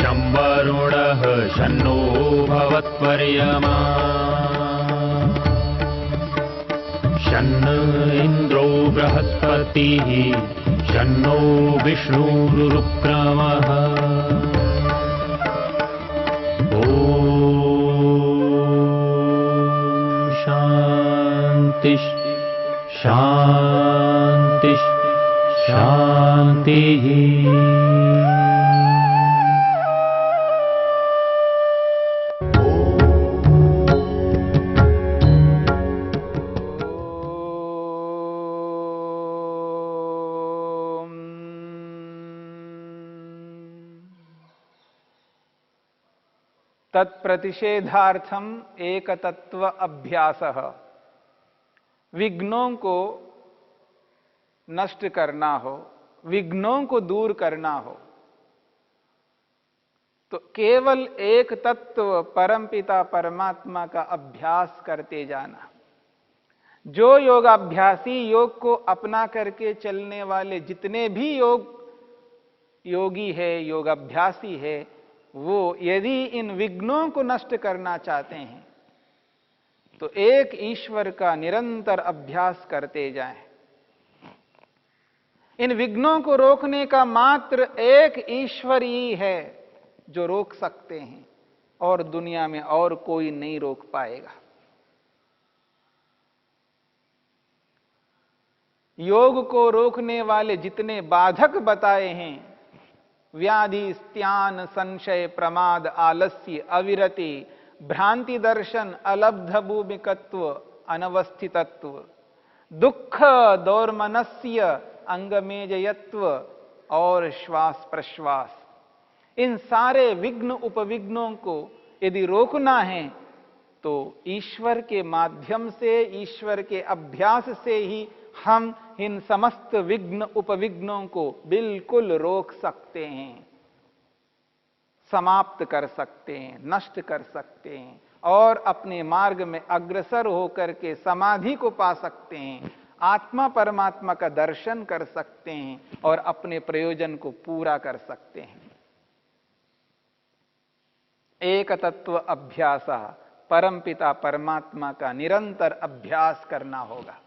शं वरुणः शन्नो भवत्वर्यमा शन्न इन्द्रो बृहस्पतिः शन्नो विष्णुरुक्रमः ॐ शान्ति शान्ति शान्तिः। तत्प्रतिषेधार्थम एक तत्व अभ्यासः। विघ्नों को नष्ट करना हो, विघ्नों को दूर करना हो, तो केवल एक तत्व परमपिता परमात्मा का अभ्यास करते जाना। जो योगाभ्यासी, योग को अपना करके चलने वाले जितने भी योगी है, योगाभ्यासी है, वो यदि इन विघ्नों को नष्ट करना चाहते हैं तो एक ईश्वर का निरंतर अभ्यास करते जाएं। इन विघ्नों को रोकने का मात्र एक ईश्वर ही है जो रोक सकते हैं, और दुनिया में और कोई नहीं रोक पाएगा। योग को रोकने वाले जितने बाधक बताए हैं, व्याधि, स्त्यान, संशय, प्रमाद, आलस्य, अविरति, भ्रांति दर्शन, अलब्ध भूमिकत्व, अनवस्थितत्व, दुख, दौर्मनस्य, अंगमेजयत्व और श्वास प्रश्वास, इन सारे विघ्न उपविघ्नों को यदि रोकना है तो ईश्वर के माध्यम से, ईश्वर के अभ्यास से ही हम इन समस्त विघ्न उपविघ्नों को बिल्कुल रोक सकते हैं, समाप्त कर सकते हैं, नष्ट कर सकते हैं और अपने मार्ग में अग्रसर होकर के समाधि को पा सकते हैं, आत्मा परमात्मा का दर्शन कर सकते हैं और अपने प्रयोजन को पूरा कर सकते हैं। एक तत्व अभ्यास, परमपिता परमात्मा का निरंतर अभ्यास करना होगा।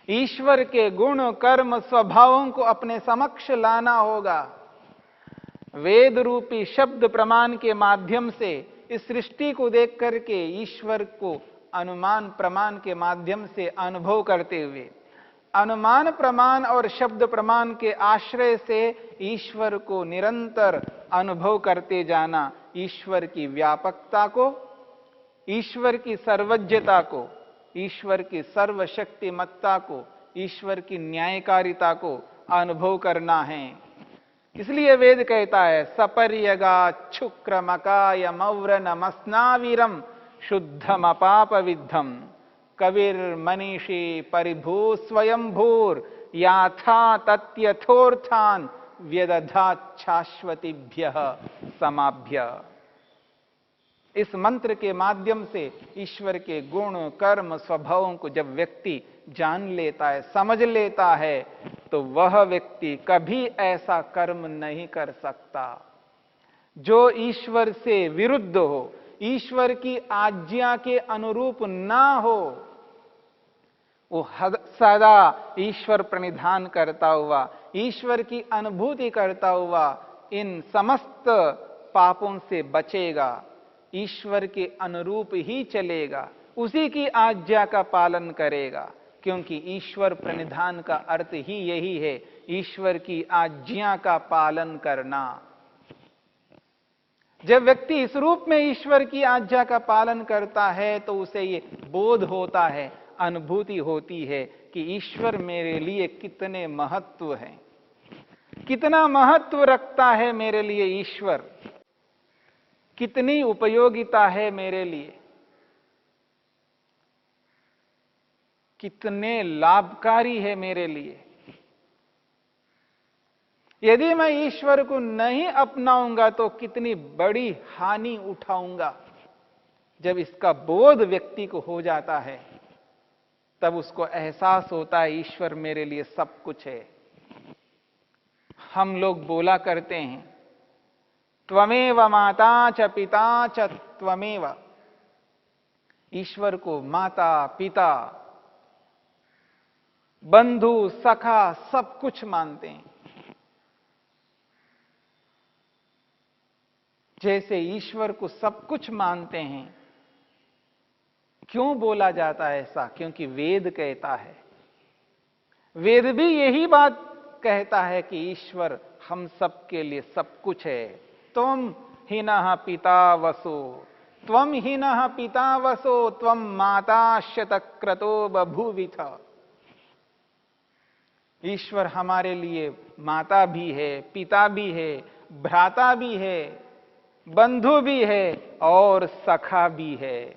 ईश्वर के गुण, कर्म, स्वभावों को अपने समक्ष लाना होगा। वेद रूपी शब्द प्रमाण के माध्यम से इस सृष्टि को देख करके ईश्वर को अनुमान प्रमाण के माध्यम से अनुभव करते हुए, अनुमान प्रमाण और शब्द प्रमाण के आश्रय से ईश्वर को निरंतर अनुभव करते जाना, ईश्वर की व्यापकता को, ईश्वर की सर्वज्ञता को, ईश्वर की सर्वशक्तिमत्ता को, ईश्वर की न्यायकारिता को अनुभव करना है। इसलिए वेद कहता है, सपर्यगा क्षुक्रमकाय मौर नमस्नावीरम शुद्धम अपाप विद्धम कविर मनीषी परिभू स्वयंभूर याथा तत्यथोर्थान व्यदधात शाश्वतीभ्य समाभ्य। इस मंत्र के माध्यम से ईश्वर के गुण, कर्म, स्वभावों को जब व्यक्ति जान लेता है, समझ लेता है, तो वह व्यक्ति कभी ऐसा कर्म नहीं कर सकता जो ईश्वर से विरुद्ध हो, ईश्वर की आज्ञा के अनुरूप ना हो। वो सदा ईश्वर प्रणिधान करता हुआ, ईश्वर की अनुभूति करता हुआ इन समस्त पापों से बचेगा, ईश्वर के अनुरूप ही चलेगा, उसी की आज्ञा का पालन करेगा, क्योंकि ईश्वर प्रणिधान का अर्थ ही यही है, ईश्वर की आज्ञा का पालन करना। जब व्यक्ति इस रूप में ईश्वर की आज्ञा का पालन करता है तो उसे ये बोध होता है, अनुभूति होती है कि ईश्वर मेरे लिए कितने महत्व है, कितना महत्व रखता है मेरे लिए ईश्वर, कितनी उपयोगिता है मेरे लिए, कितने लाभकारी है मेरे लिए। यदि मैं ईश्वर को नहीं अपनाऊंगा तो कितनी बड़ी हानि उठाऊंगा। जब इसका बोध व्यक्ति को हो जाता है तब उसको एहसास होता है ईश्वर मेरे लिए सब कुछ है। हम लोग बोला करते हैं त्वमेव माता च पिता च त्वमेव। ईश्वर को माता, पिता, बंधु, सखा सब कुछ मानते हैं। जैसे ईश्वर को सब कुछ मानते हैं, क्यों बोला जाता है ऐसा? क्योंकि वेद कहता है, वेद भी यही बात कहता है कि ईश्वर हम सब के लिए सब कुछ है। त्वम हीनः पिता वसो, त्वम हीनः पिता वसो, त्वम माता शतक्रतो बभूविथ। ईश्वर हमारे लिए माता भी है, पिता भी है, भ्राता भी है, बंधु भी है और सखा भी है,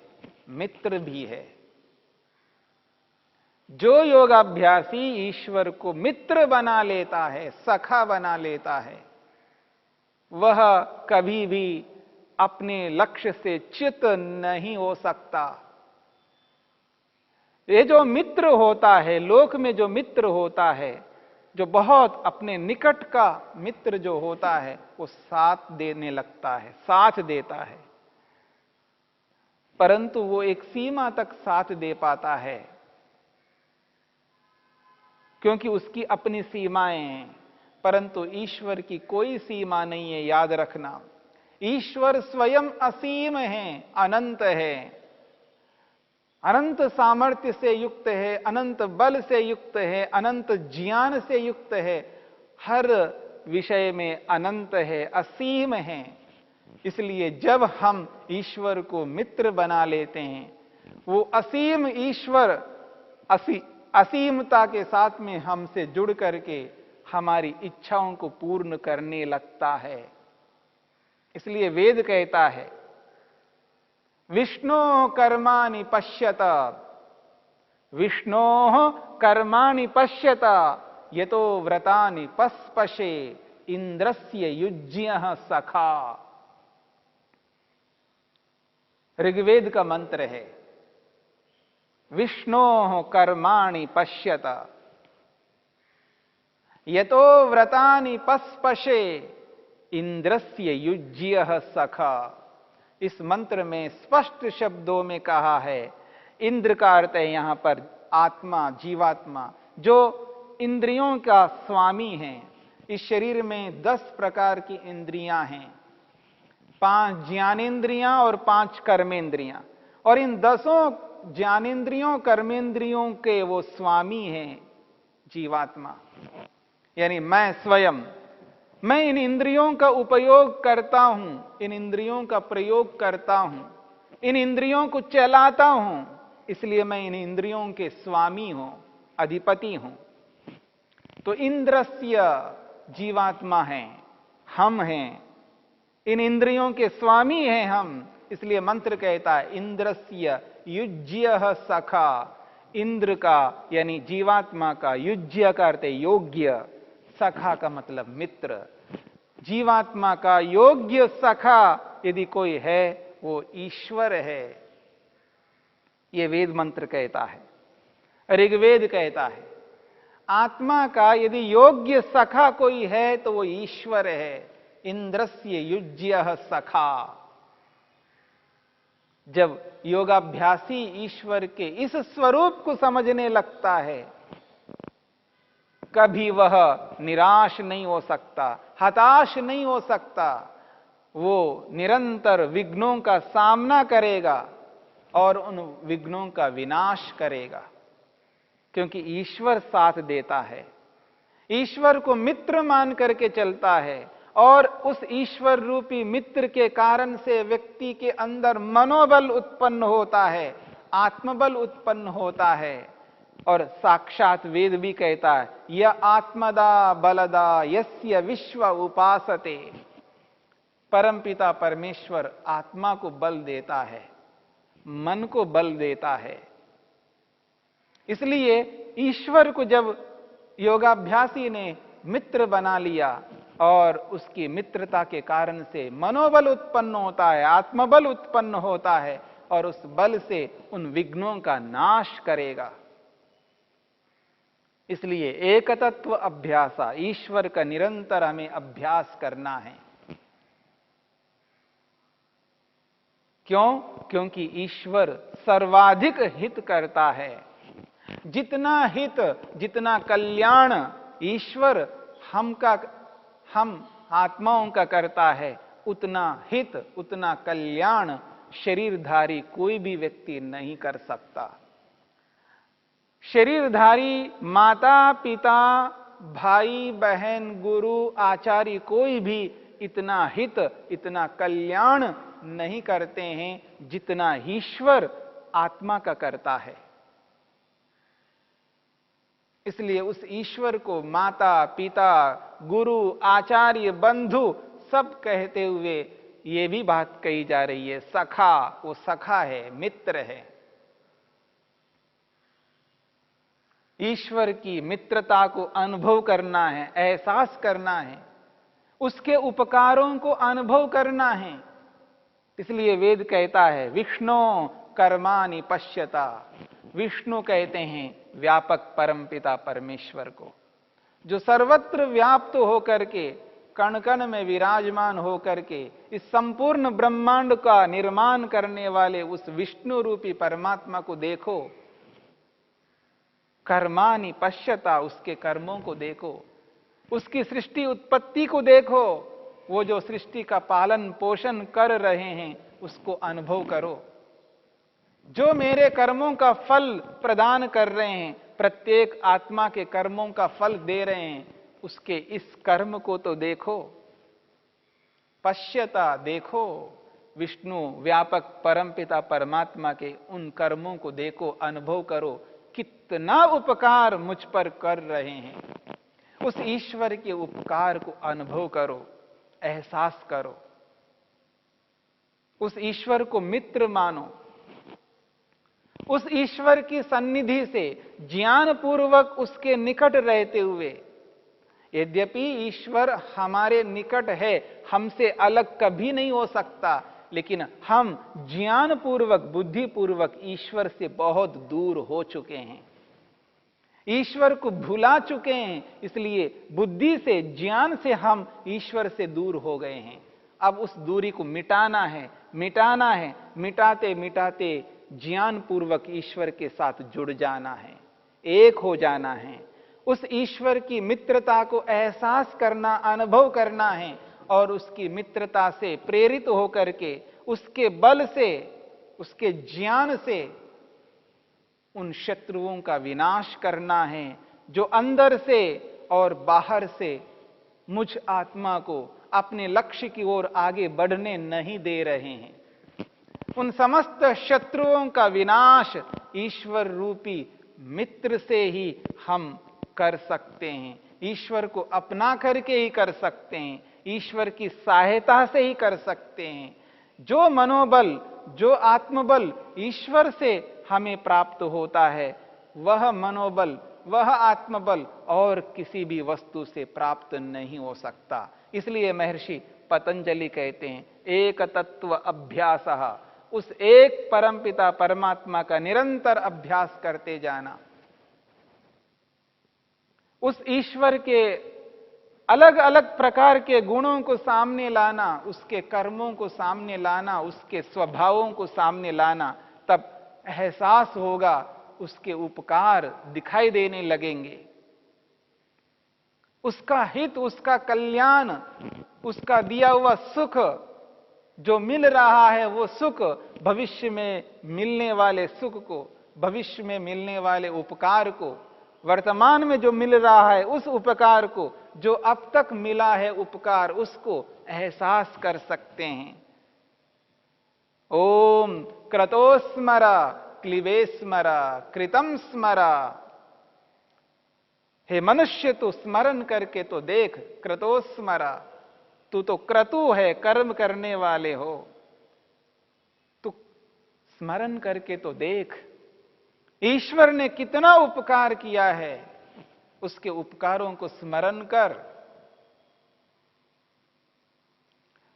मित्र भी है। जो योगाभ्यासी ईश्वर को मित्र बना लेता है, सखा बना लेता है, वह कभी भी अपने लक्ष्य से च्युत नहीं हो सकता। ये जो मित्र होता है, लोक में जो मित्र होता है, जो बहुत अपने निकट का मित्र जो होता है, वो साथ देने लगता है, साथ देता है, परंतु वो एक सीमा तक साथ दे पाता है, क्योंकि उसकी अपनी सीमाएं हैं। परंतु ईश्वर की कोई सीमा नहीं है, याद रखना। ईश्वर स्वयं असीम है, अनंत है, अनंत सामर्थ्य से युक्त है, अनंत बल से युक्त है, अनंत ज्ञान से युक्त है, हर विषय में अनंत है, असीम है। इसलिए जब हम ईश्वर को मित्र बना लेते हैं, वो असीम ईश्वर असीमता के साथ में हमसे जुड़ करके हमारी इच्छाओं को पूर्ण करने लगता है। इसलिए वेद कहता है, विष्णो कर्माणि पश्यत, विष्णो कर्माणि पश्यत, यतो व्रतानि पस्पशे इंद्रस्य युज्यः सखा। ऋग्वेद का मंत्र है, विष्णो कर्माणि पश्यत, यतो व्रतानि पस्पशे इंद्रस्य युज्यः सखा। इस मंत्र में स्पष्ट शब्दों में कहा है, इंद्र का अर्थ है यहां पर आत्मा, जीवात्मा, जो इंद्रियों का स्वामी है। इस शरीर में 10 प्रकार की इंद्रियां हैं, 5 ज्ञानेंद्रियां और 5 कर्मेंद्रियां, और इन 10 ज्ञानेंद्रियों कर्मेंद्रियों के वो स्वामी हैं जीवात्मा, यानी मैं स्वयं। मैं इन इंद्रियों का उपयोग करता हूं, इन इंद्रियों का प्रयोग करता हूं, इन इंद्रियों को चलाता हूं, इसलिए मैं इन इंद्रियों के स्वामी हूं, अधिपति हूं। तो इंद्रस्य जीवात्मा है, हम हैं, इन इंद्रियों के स्वामी हैं हम। इसलिए मंत्र कहता है, इंद्रस्य युज्यः सखा। इंद्र का यानी जीवात्मा का, युज्य का अर्थ योग्य, सखा का मतलब मित्र। जीवात्मा का योग्य सखा यदि कोई है, वो ईश्वर है। ये वेद मंत्र कहता है, ऋग्वेद कहता है, आत्मा का यदि योग्य सखा कोई है तो वो ईश्वर है। इंद्रस्य युज्यः सखा। जब योगाभ्यासी ईश्वर के इस स्वरूप को समझने लगता है, कभी वह निराश नहीं हो सकता, हताश नहीं हो सकता। वो निरंतर विघ्नों का सामना करेगा और उन विघ्नों का विनाश करेगा, क्योंकि ईश्वर साथ देता है। ईश्वर को मित्र मान करके चलता है, और उस ईश्वर रूपी मित्र के कारण से व्यक्ति के अंदर मनोबल उत्पन्न होता है, आत्मबल उत्पन्न होता है। और साक्षात वेद भी कहता है, य आत्मदा बलदा यस्य विश्व उपासते। परमपिता परमेश्वर आत्मा को बल देता है, मन को बल देता है। इसलिए ईश्वर को जब योगाभ्यासी ने मित्र बना लिया, और उसकी मित्रता के कारण से मनोबल उत्पन्न होता है, आत्मबल उत्पन्न होता है, और उस बल से उन विघ्नों का नाश करेगा। इसलिए एकतत्व अभ्यासा, ईश्वर का निरंतर हमें अभ्यास करना है। क्यों? क्योंकि ईश्वर सर्वाधिक हित करता है। जितना हित, जितना कल्याण ईश्वर हम आत्माओं का करता है, उतना हित, उतना कल्याण शरीरधारी कोई भी व्यक्ति नहीं कर सकता। शरीरधारी माता पिता, भाई बहन, गुरु, आचार्य कोई भी इतना हित, इतना कल्याण नहीं करते हैं जितना ईश्वर आत्मा का करता है। इसलिए उस ईश्वर को माता पिता, गुरु, आचार्य, बंधु सब कहते हुए ये भी बात कही जा रही है, सखा, वो सखा है, मित्र है। ईश्वर की मित्रता को अनुभव करना है, एहसास करना है, उसके उपकारों को अनुभव करना है। इसलिए वेद कहता है विष्णु कर्माणि पश्यता। विष्णु कहते हैं व्यापक परमपिता परमेश्वर को, जो सर्वत्र व्याप्त होकर के, कण कण में विराजमान होकर के इस संपूर्ण ब्रह्मांड का निर्माण करने वाले उस विष्णु रूपी परमात्मा को देखो। कर्माणि पश्यता, उसके कर्मों को देखो, उसकी सृष्टि उत्पत्ति को देखो, वो जो सृष्टि का पालन पोषण कर रहे हैं उसको अनुभव करो। जो मेरे कर्मों का फल प्रदान कर रहे हैं, प्रत्येक आत्मा के कर्मों का फल दे रहे हैं, उसके इस कर्म को तो देखो। पश्यता, देखो, विष्णु व्यापक परमपिता परमात्मा के उन कर्मों को देखो, अनुभव करो, कितना उपकार मुझ पर कर रहे हैं। उस ईश्वर के उपकार को अनुभव करो, एहसास करो, उस ईश्वर को मित्र मानो। उस ईश्वर की सन्निधि से ज्ञान पूर्वक उसके निकट रहते हुए, यद्यपि ईश्वर हमारे निकट है, हमसे अलग कभी नहीं हो सकता, लेकिन हम ज्ञान पूर्वक, बुद्धि पूर्वक ईश्वर से बहुत दूर हो चुके हैं, ईश्वर को भुला चुके हैं। इसलिए बुद्धि से, ज्ञान से हम ईश्वर से दूर हो गए हैं। अब उस दूरी को मिटाना है, मिटाना है, मिटाते मिटाते ज्ञान पूर्वक ईश्वर के साथ जुड़ जाना है, एक हो जाना है, उस ईश्वर की मित्रता को एहसास करना, अनुभव करना है, और उसकी मित्रता से प्रेरित होकर के, उसके बल से, उसके ज्ञान से उन शत्रुओं का विनाश करना है, जो अंदर से और बाहर से मुझ आत्मा को अपने लक्ष्य की ओर आगे बढ़ने नहीं दे रहे हैं। उन समस्त शत्रुओं का विनाश ईश्वर रूपी मित्र से ही हम कर सकते हैं, ईश्वर को अपना करके ही कर सकते हैं, ईश्वर की सहायता से ही कर सकते हैं। जो मनोबल, जो आत्मबल ईश्वर से हमें प्राप्त होता है, वह मनोबल, वह आत्मबल और किसी भी वस्तु से प्राप्त नहीं हो सकता। इसलिए महर्षि पतंजलि कहते हैं एक तत्व अभ्यासः, उस एक परमपिता परमात्मा का निरंतर अभ्यास करते जाना, उस ईश्वर के अलग अलग प्रकार के गुणों को सामने लाना, उसके कर्मों को सामने लाना, उसके स्वभावों को सामने लाना, तब एहसास होगा, उसके उपकार दिखाई देने लगेंगे, उसका हित, उसका कल्याण, उसका दिया हुआ सुख जो मिल रहा है, वो सुख भविष्य में मिलने वाले सुख को, भविष्य में मिलने वाले उपकार को, वर्तमान में जो मिल रहा है उस उपकार को, जो अब तक मिला है उपकार, उसको एहसास कर सकते हैं। ओम क्रतोस्मरा क्लिवे स्मरा कृतम स्मरा। हे मनुष्य, तू स्मरण करके तो देख, क्रतोस्मरा, तू तो क्रतु है, कर्म करने वाले हो, तू स्मरण करके तो देख, ईश्वर ने कितना उपकार किया है, उसके उपकारों को स्मरण कर।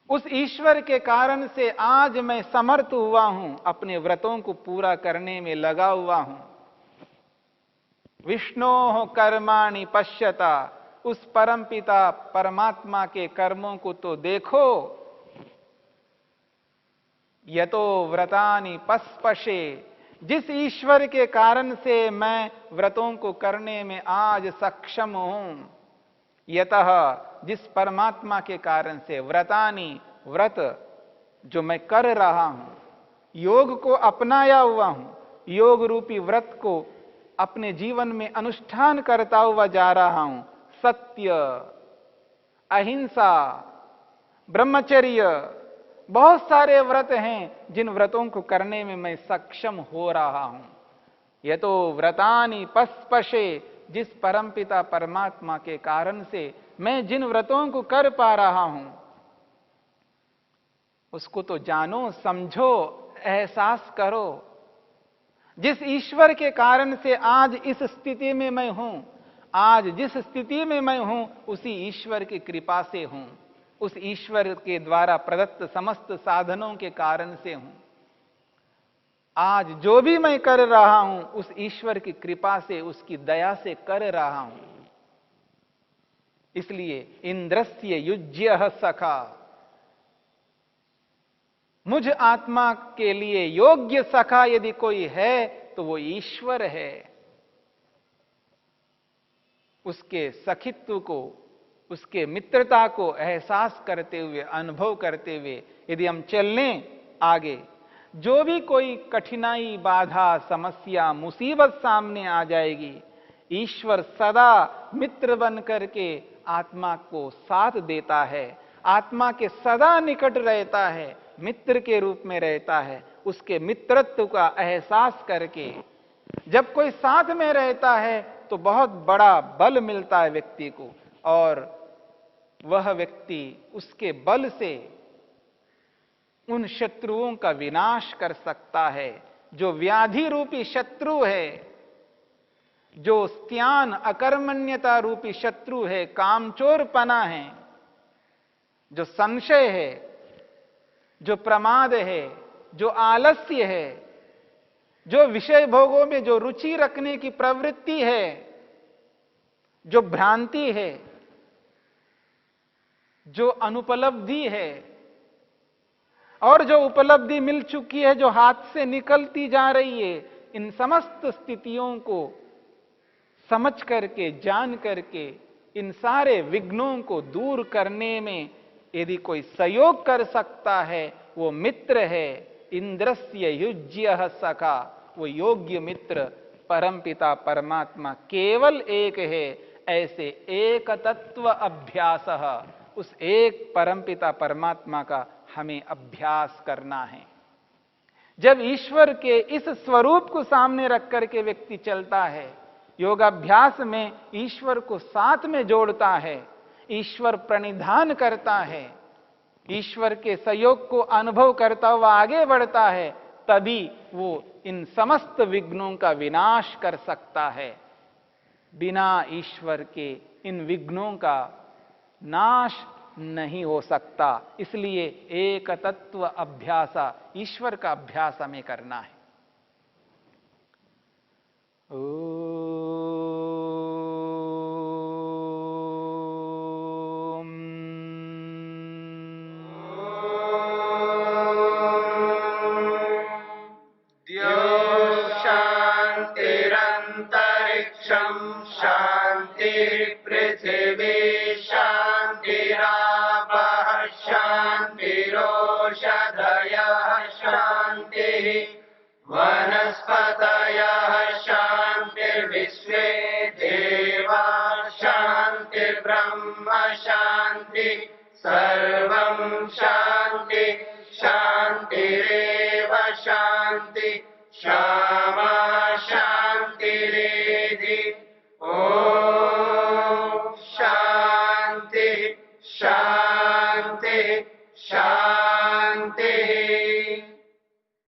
उस ईश्वर के कारण से आज मैं समर्थ हुआ हूं, अपने व्रतों को पूरा करने में लगा हुआ हूं। विष्णोः कर्माणि पश्यता, उस परमपिता परमात्मा के कर्मों को तो देखो। यतो व्रतानि पस्पशे, जिस ईश्वर के कारण से मैं व्रतों को करने में आज सक्षम हूं, यतः जिस परमात्मा के कारण से, व्रतानि व्रत जो मैं कर रहा हूं, योग को अपनाया हुआ हूं, योग रूपी व्रत को अपने जीवन में अनुष्ठान करता हुआ जा रहा हूं। सत्य, अहिंसा, ब्रह्मचर्य, बहुत सारे व्रत हैं जिन व्रतों को करने में मैं सक्षम हो रहा हूं। यह तो व्रतानि पस्पशे, जिस परमपिता परमात्मा के कारण से मैं जिन व्रतों को कर पा रहा हूं, उसको तो जानो, समझो, एहसास करो। जिस ईश्वर के कारण से आज इस स्थिति में मैं हूं, आज जिस स्थिति में मैं हूं, उसी ईश्वर की कृपा से हूं, उस ईश्वर के द्वारा प्रदत्त समस्त साधनों के कारण से हूं। आज जो भी मैं कर रहा हूं, उस ईश्वर की कृपा से, उसकी दया से कर रहा हूं। इसलिए इंद्रस्य युज्यः सखा, मुझ आत्मा के लिए योग्य सखा यदि कोई है तो वो ईश्वर है। उसके सखित्व को, उसके मित्रता को एहसास करते हुए, अनुभव करते हुए यदि हम चलें आगे, जो भी कोई कठिनाई, बाधा, समस्या, मुसीबत सामने आ जाएगी, ईश्वर सदा मित्र बन करके आत्मा को साथ देता है, आत्मा के सदा निकट रहता है, मित्र के रूप में रहता है। उसके मित्रत्व का एहसास करके जब कोई साथ में रहता है तो बहुत बड़ा बल मिलता है व्यक्ति को, और वह व्यक्ति उसके बल से उन शत्रुओं का विनाश कर सकता है। जो व्याधि रूपी शत्रु है, जो स्त्यान अकर्मण्यता रूपी शत्रु है, कामचोरपना है, जो संशय है, जो प्रमाद है, जो आलस्य है, जो विषय भोगों में जो रुचि रखने की प्रवृत्ति है, जो भ्रांति है, जो अनुपलब्धि है, और जो उपलब्धि मिल चुकी है, जो हाथ से निकलती जा रही है, इन समस्त स्थितियों को समझ करके, जान करके, इन सारे विघ्नों को दूर करने में यदि कोई सहयोग कर सकता है, वो मित्र है। इंद्रस्य युज्यः सखा, वो योग्य मित्र परमपिता परमात्मा केवल एक है। ऐसे एक तत्व अभ्यासः, उस एक परमपिता परमात्मा का हमें अभ्यास करना है। जब ईश्वर के इस स्वरूप को सामने रख करके व्यक्ति चलता है, योगाभ्यास में ईश्वर को साथ में जोड़ता है, ईश्वर प्रणिधान करता है, ईश्वर के सहयोग को अनुभव करता हुआ आगे बढ़ता है, तभी वो इन समस्त विघ्नों का विनाश कर सकता है। बिना ईश्वर के इन विघ्नों का नाश नहीं हो सकता। इसलिए एक तत्व अभ्यासा, ईश्वर का अभ्यास हमें करना है।